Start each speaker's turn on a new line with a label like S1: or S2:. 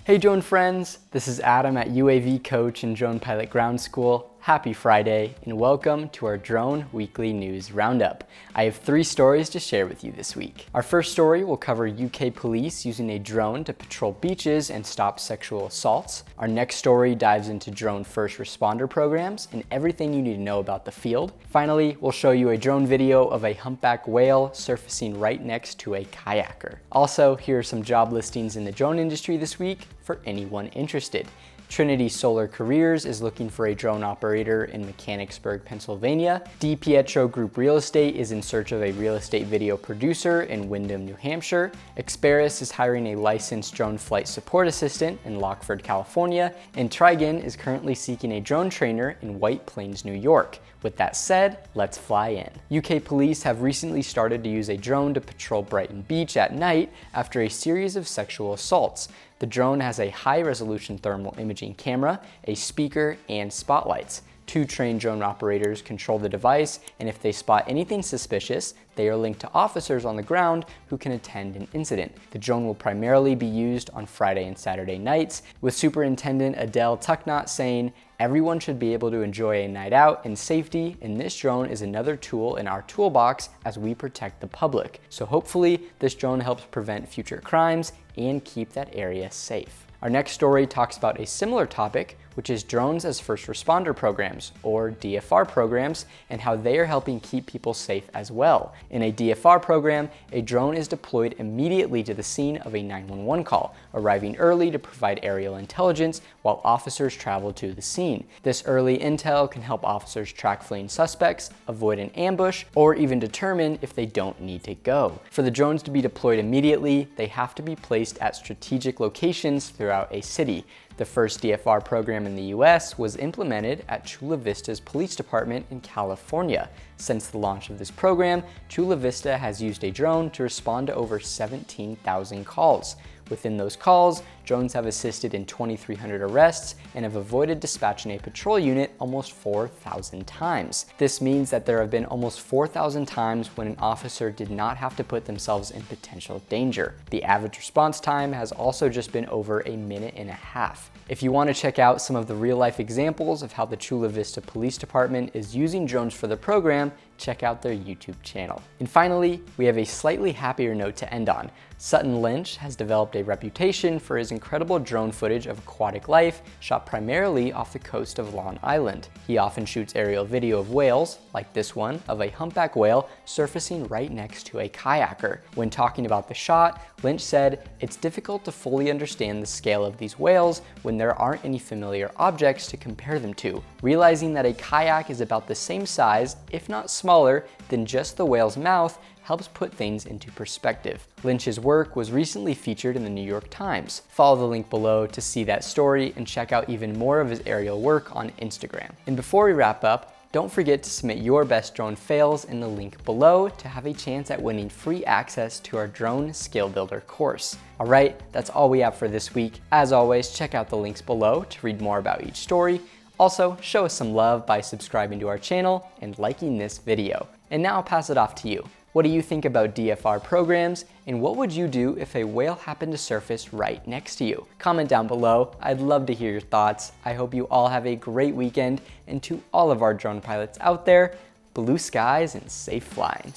S1: Hey drone friends, this is Adam at UAV Coach and Drone Pilot Ground School. Happy Friday and welcome to our Drone Weekly News Roundup. I have 3 stories to share with you this week. Our first story will cover UK police using a drone to patrol beaches and stop sexual assaults. Our next story dives into drone first responder programs and everything you need to know about the field. Finally, we'll show you a drone video of a humpback whale surfacing right next to a kayaker. Also, here are some job listings in the drone industry this week for anyone interested. Trinity Solar Careers is looking for a drone operator in Mechanicsburg, Pennsylvania. DiPietro Group Real Estate is in search of a real estate video producer in Windham, New Hampshire. Experis is hiring a licensed drone flight support assistant in Lockford, California. And Trigon is currently seeking a drone trainer in White Plains, New York. With that said, let's fly in. UK police have recently started to use a drone to patrol Brighton Beach at night after a series of sexual assaults. The drone has a high-resolution thermal imaging camera, a speaker, and spotlights. 2 trained drone operators control the device, and if they spot anything suspicious, they are linked to officers on the ground who can attend an incident. The drone will primarily be used on Friday and Saturday nights, with Superintendent Adele Tucknott saying, "Everyone should be able to enjoy a night out in safety, and this drone is another tool in our toolbox as we protect the public." So hopefully, this drone helps prevent future crimes and keep that area safe. Our next story talks about a similar topic, which is drones as first responder programs, or DFR programs, and how they are helping keep people safe as well. In a DFR program, a drone is deployed immediately to the scene of a 911 call, arriving early to provide aerial intelligence while officers travel to the scene. This early intel can help officers track fleeing suspects, avoid an ambush, or even determine if they don't need to go. For the drones to be deployed immediately, they have to be placed at strategic locations throughout a city. The first DFR program in the US was implemented at Chula Vista's Police Department in California. Since the launch of this program, Chula Vista has used a drone to respond to over 17,000 calls. Within those calls, drones have assisted in 2,300 arrests and have avoided dispatching a patrol unit almost 4,000 times. This means that there have been almost 4,000 times when an officer did not have to put themselves in potential danger. The average response time has also just been over a minute and a half. If you want to check out some of the real-life examples of how the Chula Vista Police Department is using drones for the program, check out their YouTube channel. And finally, we have a slightly happier note to end on. Sutton Lynch has developed a reputation for his incredible drone footage of aquatic life shot primarily off the coast of Long Island. He often shoots aerial video of whales, like this one of a humpback whale surfacing right next to a kayaker. When talking about the shot, Lynch said, "It's difficult to fully understand the scale of these whales when there aren't any familiar objects to compare them to. Realizing that a kayak is about the same size, if not smaller, than just the whale's mouth helps put things into perspective." Lynch's work was recently featured in the New York Times. Follow the link below to see that story and check out even more of his aerial work on Instagram. And before we wrap up, don't forget to submit your best drone fails in the link below to have a chance at winning free access to our Drone Skill Builder course. All right, that's all we have for this week. As always, check out the links below to read more about each story. Also, show us some love by subscribing to our channel and liking this video. And now I'll pass it off to you. What do you think about DFR programs, and what would you do if a whale happened to surface right next to you? Comment down below. I'd love to hear your thoughts. I hope you all have a great weekend, and to all of our drone pilots out there, blue skies and safe flying.